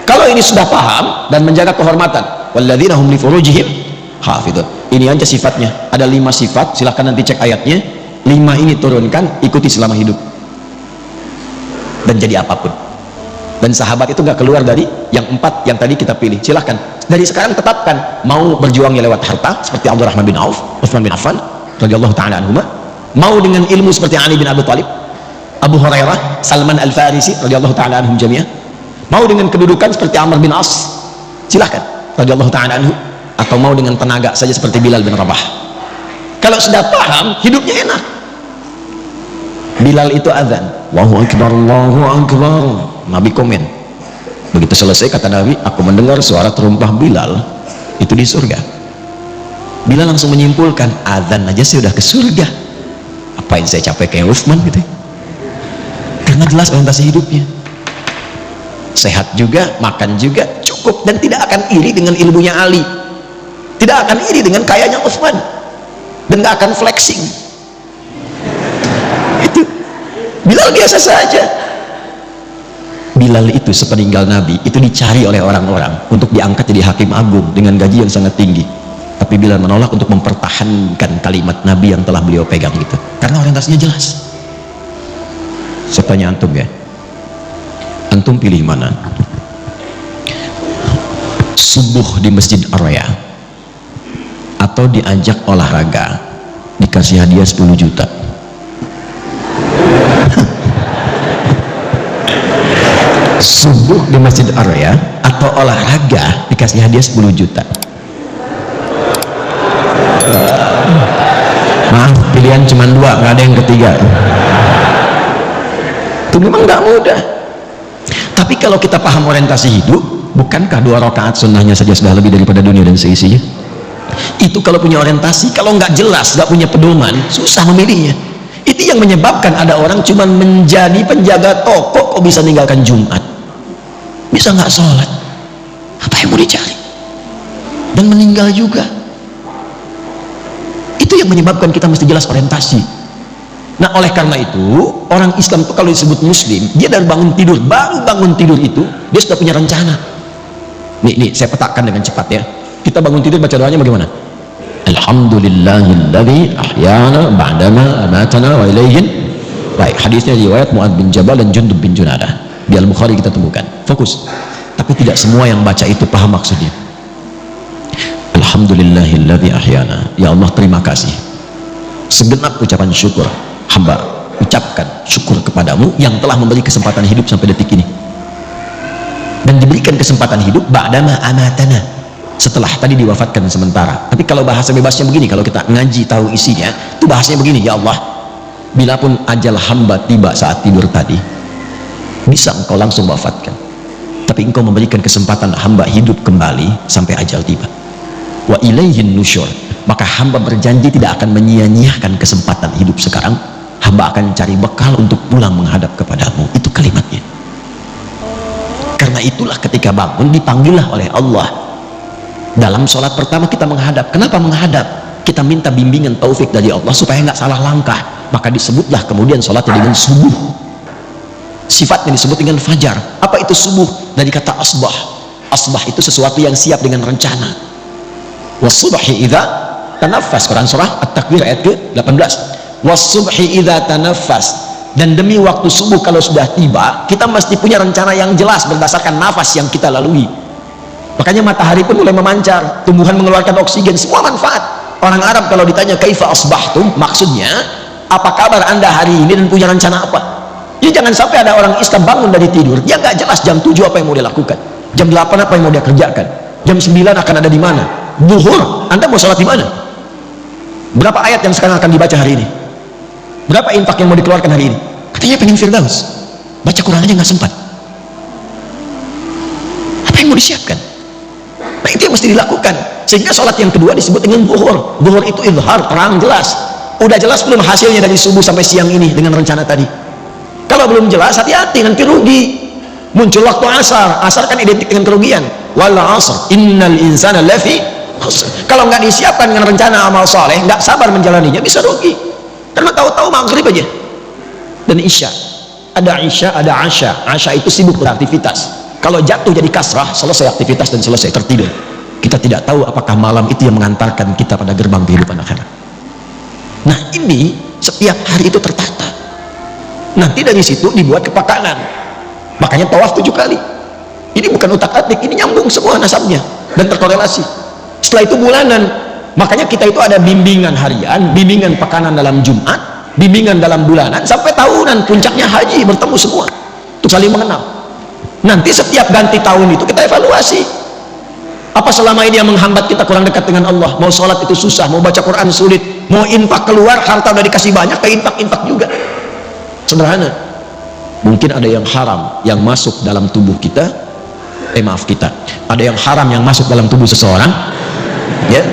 Kalau ini sudah paham dan menjaga kehormatan, walladzina hum li furujihim hafidun, ini aja sifatnya. Ada 5 sifat, silahkan nanti cek ayatnya. 5 ini turunkan, ikuti selama hidup dan jadi apapun. Dan sahabat itu gak keluar dari yang 4 yang tadi kita pilih. Silahkan dari sekarang tetapkan, mau berjuangnya lewat harta seperti Abdurrahman bin Auf, Utsman bin Affan radhiyallahu ta'ala anhuma, mau dengan ilmu seperti Ali bin Abi Thalib, Abu Hurairah, Salman Al-Farisi radhiyallahu ta'ala anhum jami'ah, mau dengan kedudukan seperti Amr bin As, silahkan radhiyallahu ta'ala anhu, atau mau dengan tenaga saja seperti Bilal bin Rabah. Kalau sudah paham, hidupnya enak. Bilal itu azan, Allahu Akbar, Allahu Akbar. Nabi komen, begitu selesai kata Nabi, aku mendengar suara terumpah Bilal itu di surga. Bilal langsung menyimpulkan, azan aja saya udah ke surga, apain saya capek kayak Utsman gitu. Karena jelas orientasi hidupnya, sehat juga, makan juga, cukup, dan tidak akan iri dengan ilmunya Ali, tidak akan iri dengan kayanya Utsman, dan gak akan flexing. Itu Bilal biasa saja. Bilal itu sepeninggal Nabi itu dicari oleh orang-orang untuk diangkat jadi hakim agung dengan gaji yang sangat tinggi, tapi Bilal menolak untuk mempertahankan kalimat Nabi yang telah beliau pegang gitu, karena orientasinya jelas. Saya tanya antum ya, antum pilih mana? Subuh di Masjid Ar-Raya atau diajak olahraga dikasih hadiah 10 juta? Subuh di Masjid Ar-Raya atau olahraga dikasih hadiah 10 juta? Maaf, pilihan cuma 2, nggak ada yang ketiga. Itu memang nggak mudah. Tapi kalau kita paham orientasi hidup, bukankah 2 rakaat sunnahnya saja sudah lebih daripada dunia dan seisinya? Itu kalau punya orientasi. Kalau nggak jelas, nggak punya pedoman, susah memilihnya. Itu yang menyebabkan ada orang cuma menjadi penjaga toko kok bisa meninggalkan Jumat, bisa nggak sholat. Apa yang mau dicari? Dan meninggal juga. Itu yang menyebabkan kita mesti jelas orientasi. Nah, oleh karena itu orang Islam itu kalau disebut muslim, dia dari bangun tidur, baru bangun tidur itu dia sudah punya rencana. Nih saya petakan dengan cepat ya. Kita bangun tidur baca doanya bagaimana? Alhamdulillahilladzi ahyana ba'dama amatana wa ilaihin. Baik, hadisnya riwayat Mu'adz bin Jabal dan Jundub bin Junadah. Di Al-Bukhari kita temukan. Fokus. Tapi tidak semua yang baca itu paham maksudnya. Alhamdulillahilladzi ahyana. Ya Allah, terima kasih. Segenap ucapan syukur hamba ucapkan syukur kepadamu yang telah memberi kesempatan hidup sampai detik ini, dan diberikan kesempatan hidup ba'dama amatana, setelah tadi diwafatkan sementara. Tapi kalau bahasa bebasnya begini, kalau kita ngaji tahu isinya, itu bahasanya begini: ya Allah, bila pun ajal hamba tiba saat tidur tadi, bisa engkau langsung wafatkan, tapi engkau memberikan kesempatan hamba hidup kembali sampai ajal tiba. Wa ilaihin nusyur, maka hamba berjanji tidak akan menyia-nyiakan kesempatan hidup sekarang. Hamba akan cari bekal untuk pulang menghadap kepadamu. Itu kalimatnya. Karena itulah ketika bangun dipanggillah oleh Allah. Dalam sholat pertama kita menghadap. Kenapa menghadap? Kita minta bimbingan taufik dari Allah supaya nggak salah langkah. Maka disebutlah kemudian sholatnya dengan subuh. Sifatnya disebut dengan fajar. Apa itu subuh? Dari kata asbah. Asbah itu sesuatu yang siap dengan rencana. Wasubhi idza tanaffas. Quran surah At-Takwir ayat ke-18. Wasubhi idza tanaffas. Dan demi waktu subuh kalau sudah tiba, kita mesti punya rencana yang jelas berdasarkan nafas yang kita lalui. Makanya matahari pun mulai memancar, tumbuhan mengeluarkan oksigen, semua manfaat. Orang Arab kalau ditanya kaifa asbahtum, maksudnya apa kabar anda hari ini dan punya rencana apa. Jadi jangan sampai ada orang Islam bangun dari tidur, dia nggak jelas jam 7 apa yang mau dia lakukan, jam 8 apa yang mau dia kerjakan, jam 9 akan ada di mana, zuhur anda mau sholat di mana, berapa ayat yang sekarang akan dibaca hari ini, berapa infak yang mau dikeluarkan hari ini. Katanya pengen firdaus, baca Quran aja nggak sempat. Apa yang mau disiapkan? Nah, itu yang mesti dilakukan. Sehingga sholat yang kedua disebut dengan zuhur. Zuhur itu izhar, terang jelas. Udah jelas belum hasilnya dari subuh sampai siang ini dengan rencana tadi? Kalau belum jelas, hati-hati, nanti rugi. Muncul waktu asar, asar kan identik dengan kerugian. Wal asr innal insana lafi khusr. Kalau nggak disiapkan dengan rencana amal soleh, nggak sabar menjalaninya, bisa rugi. Karena tahu-tahu maghrib aja. Dan isya, ada isya, ada asya. Asya itu sibuk beraktivitas. Kalau jatuh jadi kasrah, selesai aktivitas dan selesai tertidur. Kita tidak tahu apakah malam itu yang mengantarkan kita pada gerbang kehidupan akhirat. Nah, ini setiap hari itu tertata. Nanti dari situ dibuat kepakanan. Makanya tawaf 7 kali. Ini bukan utak-atik, ini nyambung semua nasabnya dan terkorelasi. Setelah itu bulanan. Makanya kita itu ada bimbingan harian, bimbingan pekanan dalam Jumat, bimbingan dalam bulanan, sampai tahunan, puncaknya haji, bertemu semua untuk saling mengenal. Nanti setiap ganti tahun itu kita evaluasi, apa selama ini yang menghambat kita kurang dekat dengan Allah. Mau sholat itu susah, mau baca Quran sulit, mau infak keluar, harta udah dikasih banyak, ke infak juga sederhana. Mungkin ada yang haram yang masuk dalam tubuh kita, ada yang haram yang masuk dalam tubuh seseorang, ya,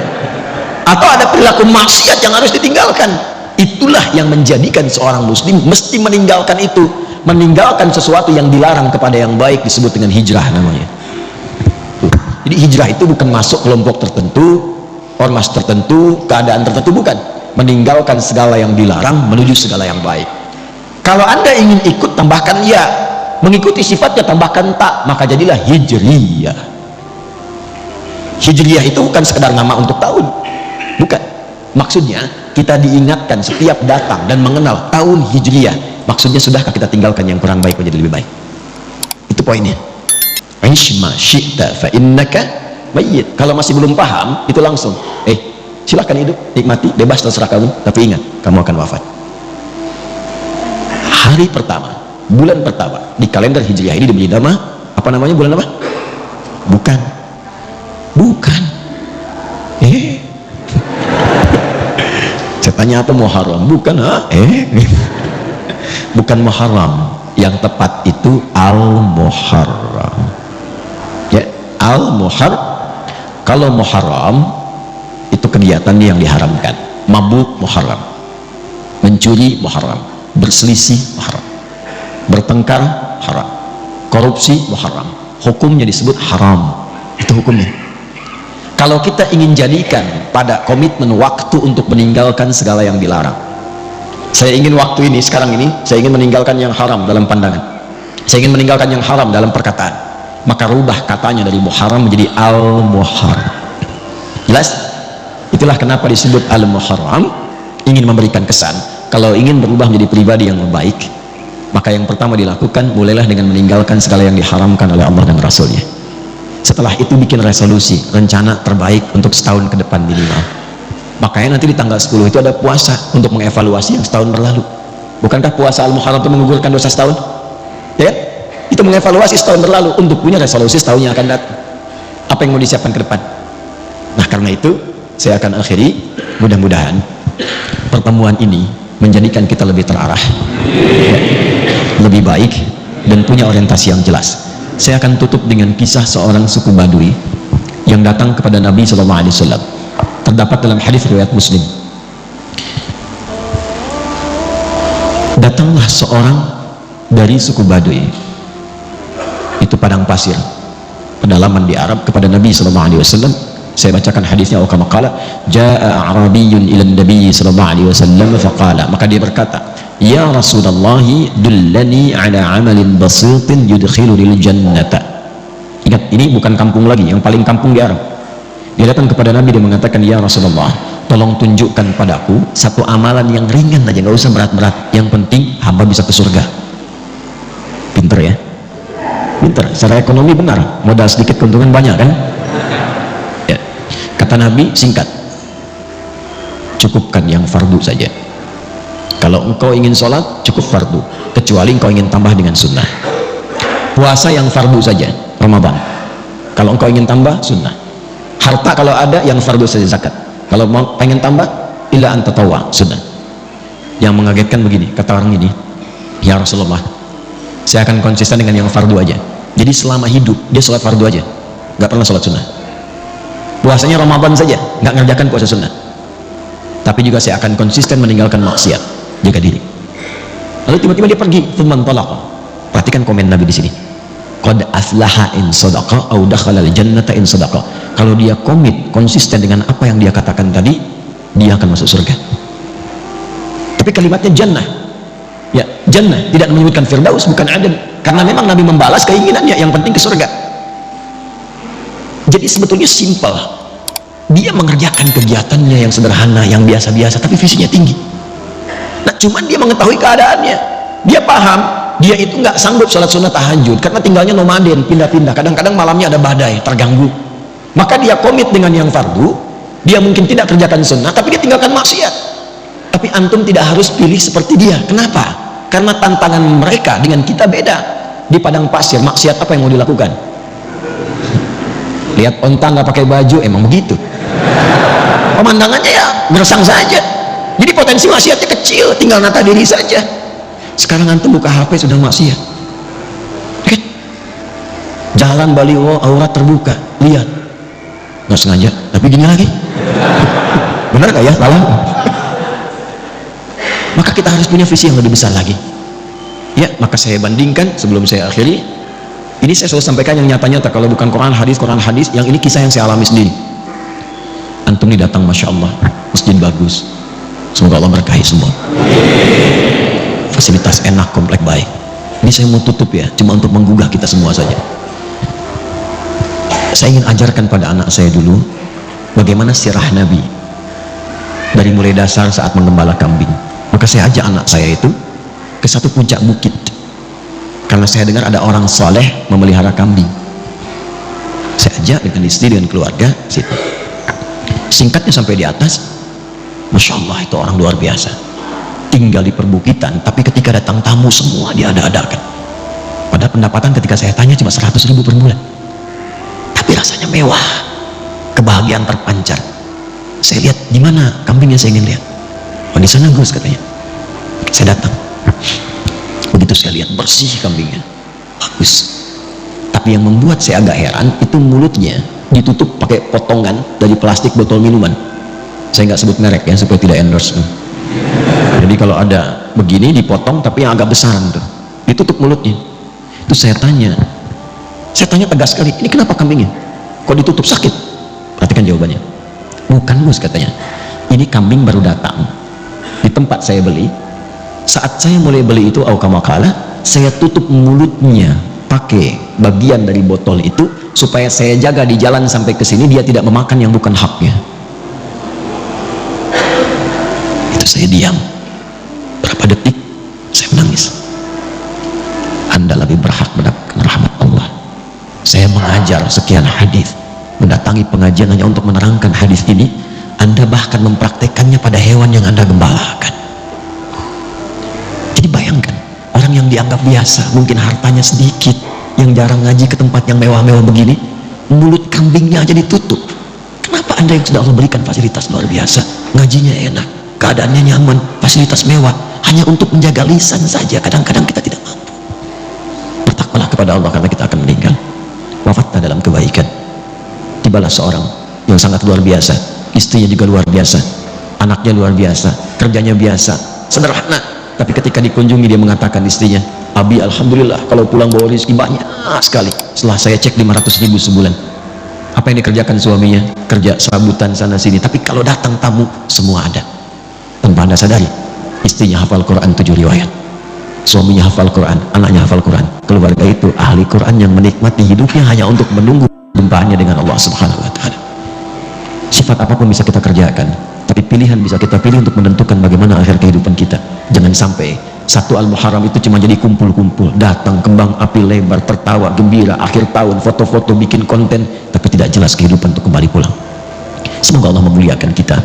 atau ada perilaku maksiat yang harus ditinggalkan. Itulah yang menjadikan seorang muslim mesti meninggalkan itu, meninggalkan sesuatu yang dilarang kepada yang baik, disebut dengan hijrah namanya. Jadi hijrah itu bukan masuk kelompok tertentu, ormas tertentu, keadaan tertentu, bukan. Meninggalkan segala yang dilarang menuju segala yang baik. Kalau anda ingin ikut, tambahkan ya, mengikuti sifatnya tambahkan tak, maka jadilah hijriyah. Hijriyah itu bukan sekedar nama untuk tahun, bukan. Maksudnya kita diingatkan setiap datang dan mengenal tahun hijriyah. Maksudnya sudahkah kita tinggalkan yang kurang baik menjadi lebih baik? Itu poinnya. Ishma syi'ta fa innaka mayyit. Kalau masih belum paham, itu langsung silakan hidup, nikmati, bebas, terserah kamu, tapi ingat, kamu akan wafat. Hari pertama, bulan pertama di kalender hijriah ini diberi nama apa namanya? Bulan apa? Bukan saya tanya apa? Muharram? Bukan, bukan Muharram. Yang tepat itu Al-Muharram, ya, Al-Muharram. Kalau Muharram itu kegiatan yang diharamkan. Mabuk Muharram, mencuri Muharram, berselisih Muharram, bertengkar haram, korupsi Muharram, hukumnya disebut haram. Itu hukumnya. Kalau kita ingin jadikan pada komitmen waktu untuk meninggalkan segala yang dilarang, saya ingin waktu ini, sekarang ini, saya ingin meninggalkan yang haram dalam pandangan, saya ingin meninggalkan yang haram dalam perkataan, maka rubah katanya dari muharram menjadi al-muharram. Jelas? Itulah kenapa disebut al-muharram, ingin memberikan kesan kalau ingin berubah menjadi pribadi yang baik, maka yang pertama dilakukan, mulailah dengan meninggalkan segala yang diharamkan oleh Allah dan Rasulnya. Setelah itu bikin resolusi, rencana terbaik untuk setahun ke depan minimal. Makanya nanti di tanggal 10 itu ada puasa untuk mengevaluasi yang setahun berlalu. Bukankah puasa al-muharram itu menggugurkan dosa setahun? Ya, itu mengevaluasi setahun berlalu untuk punya resolusi setahun yang akan datang. Apa yang mau disiapkan ke depan? Nah, karena itu saya akan akhiri, mudah-mudahan pertemuan ini menjadikan kita lebih terarah, lebih baik, dan punya orientasi yang jelas. Saya akan tutup dengan kisah seorang suku Badui yang datang kepada Nabi SAW. Terdapat dalam hadis riwayat Muslim. Datanglah seorang dari suku Badui, itu padang pasir, pedalaman di Arab, kepada Nabi SAW. Saya bacakan hadisnya. Kama qala jaa a'rabiyyun ila an-nabiy sallallahu alaihi wasallam faqala, maka dia berkata, ya Rasulullah, dullani ala amalin basitin yudkhilunil jannata. Ingat, ini bukan kampung lagi, yang paling kampung di Arab. Dia datang kepada Nabi, dia mengatakan, ya Rasulullah, tolong tunjukkan padaku satu amalan yang ringan aja, nggak usah berat-berat, yang penting hamba bisa ke surga. Pinter ya, pinter, secara ekonomi benar, modal sedikit keuntungan banyak kan. Kata Nabi, singkat, cukupkan yang fardu saja. Kalau engkau ingin sholat, cukup fardu, kecuali engkau ingin tambah dengan sunnah. Puasa yang fardu saja, Ramadan. Kalau engkau ingin tambah, sunnah. Harta kalau ada, yang fardu saja, zakat. Kalau mau pengen tambah, illa anta tawwa, sunnah. Yang mengagetkan begini, kata orang ini, ya Rasulullah, saya akan konsisten dengan yang fardu aja. Jadi selama hidup dia sholat fardu aja, nggak pernah sholat sunnah. Puasanya Ramadan saja, nggak ngerjakan puasa sunnah. Tapi juga saya akan konsisten meninggalkan maksiat, jaga diri. Lalu tiba-tiba dia pergi, thumman talaqa. Perhatikan komen Nabi di sini. Qad aflaha in sadaqa au dakhala al-jannata in sadaqa. Kalau dia komit, konsisten dengan apa yang dia katakan tadi, dia akan masuk surga. Tapi kalimatnya jannah. Ya, jannah, tidak menyebutkan firdaus, bukan adn. Karena memang Nabi membalas keinginannya, yang penting ke surga. Jadi sebetulnya simpel, dia mengerjakan kegiatannya yang sederhana, yang biasa-biasa, tapi visinya tinggi. Nah, cuman dia mengetahui keadaannya, dia paham, dia itu nggak sanggup sholat sunnah tahajud karena tinggalnya nomaden, pindah-pindah, kadang-kadang malamnya ada badai, terganggu. Maka dia komit dengan yang fardu, dia mungkin tidak kerjakan sunnah, tapi dia tinggalkan maksiat. Tapi antum tidak harus pilih seperti dia. Kenapa? Karena tantangan mereka dengan kita beda. Di padang pasir, maksiat apa yang mau dilakukan? Lihat onta nggak pakai baju, emang begitu. Pemandangannya ya gersang saja. Jadi potensi maksiatnya kecil, tinggal nata diri saja. Sekarang antum buka HP sudah maksiat. Jalan baliho aurat terbuka, lihat. Nggak sengaja, tapi gini lagi. Benar nggak ya? Salah. Maka kita harus punya visi yang lebih besar lagi. Ya, maka saya bandingkan sebelum saya akhiri. Ini saya selalu sampaikan yang nyata-nyata, kalau bukan Quran hadis, yang ini kisah yang saya alami sendiri. Antum ini datang, Masya Allah, masjid bagus, semoga Allah berkahi semua, fasilitas enak, komplek baik. Ini saya mau tutup ya, cuma untuk menggugah kita semua saja. Saya ingin ajarkan pada anak saya dulu bagaimana sirah Nabi dari mulai dasar saat menggembala kambing. Maka saya ajak anak saya itu ke satu puncak bukit, karena saya dengar ada orang soleh memelihara kambing. Saya ajak dengan istri, dengan keluarga situ. Singkatnya sampai di atas, Masya Allah, itu orang luar biasa, tinggal di perbukitan, tapi ketika datang tamu semua dia ada-adakan. Pada pendapatan ketika saya tanya cuma 100.000 per bulan, tapi rasanya mewah, kebahagiaan terpancar. Saya lihat, di mana kambingnya, saya ingin lihat. Oh, di sana Gus, katanya. Saya datang. Begitu saya lihat, bersih kambingnya, bagus. Tapi yang membuat saya agak heran, itu mulutnya ditutup pakai potongan dari plastik botol minuman. Saya nggak sebut merek ya, supaya tidak endorse. Jadi kalau ada begini dipotong, tapi yang agak besaran tuh, ditutup mulutnya. Itu saya tanya tegas sekali, ini kenapa kambingnya? Kok ditutup? Sakit. Perhatikan jawabannya. Bukan bos, katanya, ini kambing baru datang di tempat saya beli. Saat saya mulai beli itu, aukamakala, saya tutup mulutnya pakai bagian dari botol itu supaya saya jaga di jalan sampai ke sini dia tidak memakan yang bukan haknya. Itu saya diam berapa detik, saya menangis. Anda lebih berhak mendapatkan rahmat Allah. Saya mengajar sekian hadis, mendatangi pengajian hanya untuk menerangkan hadis ini. Anda bahkan mempraktekannya pada hewan yang Anda gembalakan. Jadi bayangkan, orang yang dianggap biasa, mungkin hartanya sedikit, yang jarang ngaji ke tempat yang mewah-mewah begini, mulut kambingnya aja ditutup. Kenapa Anda yang sudah Allah berikan fasilitas luar biasa, ngajinya enak, keadaannya nyaman, fasilitas mewah, hanya untuk menjaga lisan saja, kadang-kadang kita tidak mampu. Bertakwalah kepada Allah karena kita akan meninggal. Wafatlah dalam kebaikan. Tibalah seorang yang sangat luar biasa, istrinya juga luar biasa, anaknya luar biasa, kerjanya biasa, sederhana, tapi ketika dikunjungi dia mengatakan istrinya, Abi, alhamdulillah kalau pulang bawa rezeki banyak sekali. Setelah saya cek 500.000 sebulan. Apa yang dikerjakan suaminya? Kerja serabutan sana sini, tapi kalau datang tamu semua ada. Tanpa Anda sadari, istrinya hafal Quran 7 riwayat, suaminya hafal Quran, anaknya hafal Quran. Keluarga itu ahli Quran yang menikmati hidupnya hanya untuk menunggu jumpaannya dengan Allah Subhanahu wa Ta'ala. Sifat apapun bisa kita kerjakan, tapi pilihan bisa kita pilih untuk menentukan bagaimana akhir kehidupan kita. Jangan sampai satu Al-Muharram itu cuma jadi kumpul-kumpul, datang kembang api lebar, tertawa gembira, akhir tahun foto-foto, bikin konten, tapi tidak jelas kehidupan untuk kembali pulang. Semoga Allah memuliakan kita,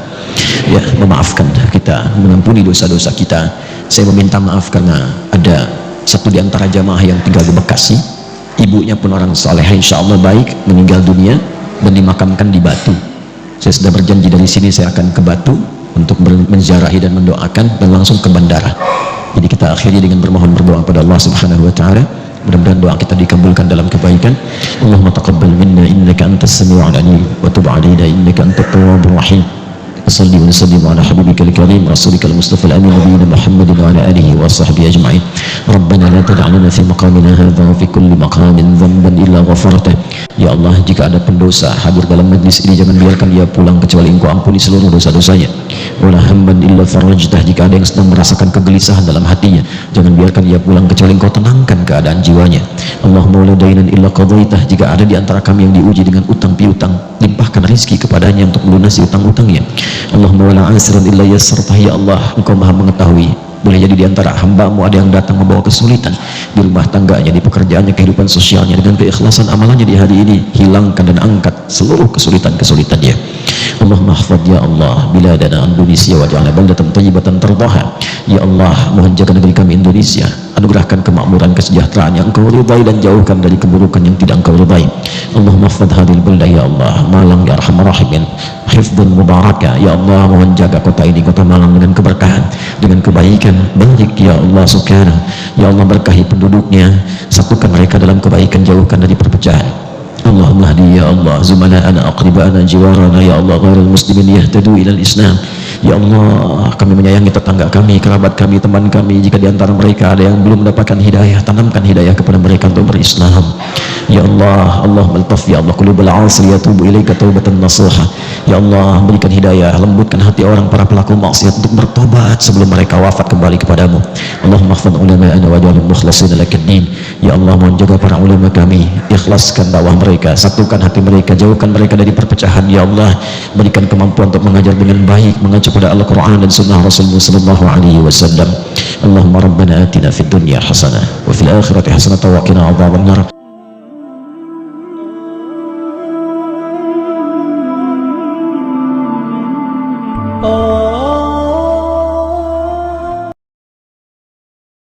ya, memaafkan kita, mengampuni dosa-dosa kita. Saya meminta maaf karena ada satu di antara jamaah yang tinggal di Bekasi, ibunya pun orang saleh, insya Allah baik, meninggal dunia dan dimakamkan di Batu. Saya sudah berjanji dari sini saya akan ke Batu untuk menziarahi dan mendoakan dan langsung ke bandara. Jadi kita akhiri dengan bermohon berdoa pada Allah Subhanahu wa Ta'ala. Mudah-mudahan doa kita dikabulkan dalam kebaikan. Allahumma taqabbal minna innaka antas sami'ul alim wa tub 'alaina innaka antat tawwabur rahim. Salli wa sallim ala habibikal karim rasulikal mustafa al-amin nabiyina Muhammadin wa ala alihi wa sahbihi ajma'in. Rabbana la tad'alna fi maqamina hadha wa fi kulli maqamin dhanban illa ghafartah. Ya Allah, jika ada pendosa hadir dalam majlis ini, jangan biarkan dia pulang kecuali Engkau ampuni seluruh dosa-dosanya. Wala hamban illa farajtah, jika ada yang sedang merasakan kegelisahan dalam hatinya, jangan biarkan dia pulang kecuali Engkau tenangkan keadaan jiwanya. Allahumma la dainan illa qadaitah, jika ada di antara kami yang diuji dengan utang piutang, limpahkan rezeki kepadanya untuk melunasi utang-utangnya. Allahumma wala asiran illa yassartah, ya Allah, Engkau maha mengetahui. Boleh jadi di antara hamba-Mu ada yang datang membawa kesulitan di rumah tangganya, di pekerjaannya, kehidupan sosialnya. Dengan keikhlasan amalannya di hari ini, hilangkan dan angkat seluruh kesulitan-kesulitannya. Allahumma hafadh ya Allah biladana Indonesia wa ja'alna baldatan thayyibatan tardaha. Ya Allah, mohon jaga negeri kami Indonesia, anugerahkan kemakmuran, kesejahteraan yang Engkau ridai dan jauhkan dari keburukan yang tidak Engkau ridai. Allahumma hafadh hadhil baldah ya Allah, Malang ya arhamar rahimin, hifdzan mubaraka. Ya Allah, mohon jaga kota ini, kota Malang, dengan keberkahan, dengan kebaikan. Barik ya Allah subhanahu. Ya Allah, berkahi penduduknya, satukan mereka dalam kebaikan, jauhkan dari perpecahan. Allahumma hdi ya Allah zumana'ana aqriba'ana jiwarana ya Allah ghairul muslimin yahtadu ilal Islam. Ya Allah, kami menyayangi tetangga kami, kerabat kami, teman kami. Jika di antara mereka ada yang belum mendapatkan hidayah, tanamkan hidayah kepada mereka untuk berislam. Ya Allah, Allah meltaf ya Allah qulubal 'asri yatubu ilaika taubatan nasuha. Ya Allah, berikan hidayah, lembutkan hati orang para pelaku maksiat untuk bertobat sebelum mereka wafat kembali kepadamu. Allahumma hfadz ulama'ana waj'alhum mukhlishina lakad-din. Ya Allah, mohon jaga para ulama kami, ikhlaskan dakwah mereka, satukan hati mereka, jauhkan mereka dari perpecahan. Ya Allah, berikan kemampuan untuk mengajar dengan baik, mengacu pada Al-Quran dan Sunnah Rasulullah sallallahu alaihi wasallam. Allahumma rabbana atina fid dunya hasanah wa fil akhirati hasanah wa qina adzabannar.